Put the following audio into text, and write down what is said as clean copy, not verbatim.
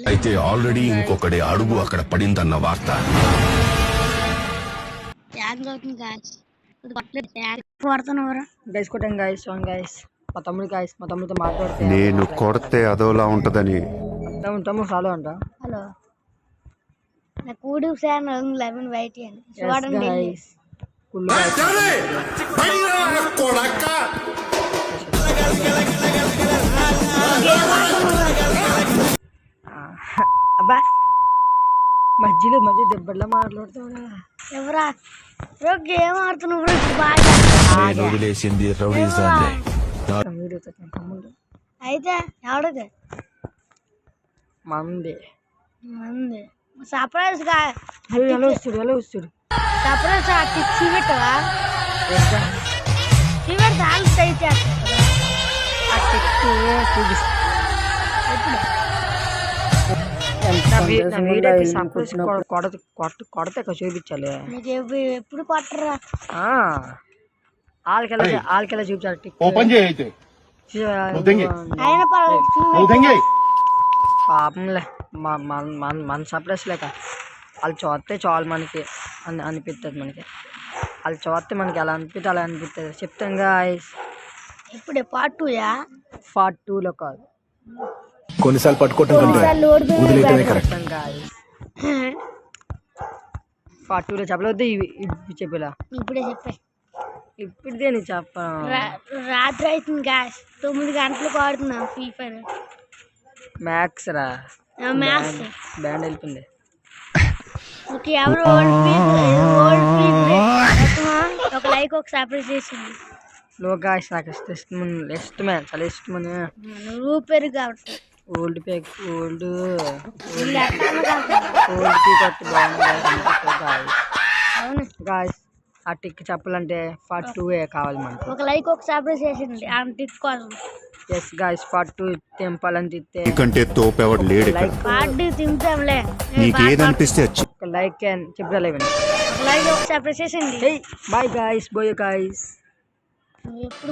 అయితే ఆల్రెడీ ఇంకొకటి అడుగు అక్కడ పడిందన్న వార్త. నేను కొడితే అదోలా ఉంటదని ఉంటాము. హలో అంట. హలో నా కూడి సార్ 11 బయట చూడండి. అబ్బా మధ్యలో దెబ్బలా మాట్లాడుతావురా. ఎవరా గేమ్ ఆడుతున్నావు? వదిలేసింది అయితే ఎవడది? మంది సర్ప్రైజ్ ఎలా వస్తాడు సర్ప్రైజ్ చూపెట్టవా? చూపెడతా అయితే కొడతే చూపించాలి. నీకు ఎప్పుడు కొట్టరా? వాళ్ళకెలా చూపించాలి. పాపంలే మన సర్ప్రైజ్ లేక వాళ్ళు చూస్తే చాలు మనకి అనిపిస్తుంది. వాళ్ళు చూస్తే మనకి ఎలా అనిపిస్తే అలా అనిపిస్తుంది. చెప్తాం గాయ్స్. ఇప్పుడు పార్ట్ 2యా? పార్ట్ 2లో కాదు, కొన్నిసార్లు పట్టుకోవటం పార్ట్ 2లో చెప్పలేదు. ఇవి చెప్పేలా ఇప్పుడే చెప్పే. ఇప్పుడుదే నీ చెప్ప. రాత్రి అవుతుంది గాయస్, 9 గంటలకు ఆడుతున్నాం ఫ్రీ ఫైర్. మ్యాక్స్ రా, మ్యాక్స్ బ్యాండ్ వెళ్ళిపోయింది. ఎవరు ఒక లైక్ ఒక సర్ప్రైజ్ చేసింది. లో గాయస్ నాకు ఇష్టమే, చాలా ఇష్టమని. నువ్వు పెరుగు కాబట్టి ఓల్డ్ పేక్ ఓల్డ్ కొత్త బాగుంది గాయస్. ఆ టిక్ చెప్పాలంటే పార్ట్ 2 కావాలి మనకి. ఒక లైక్ ఒక సర్ప్రైజ్ చేసింది ఆ టిక్ కోసం. ఎస్ గాయస్, పార్ట్ 2 తెంపాలని తిస్తే కంటే తోపేవాడు లేడు. పార్ట్ 2 తింటాంలే. నీకేదనిపిస్తే ఒక లైక్ అని చెప్తా. ఒక లైక్ ఒక సర్ప్రైజ్ చేసింది. బాయ్ గాయస్, బోయ్ గాయస్. ఎప్పుడు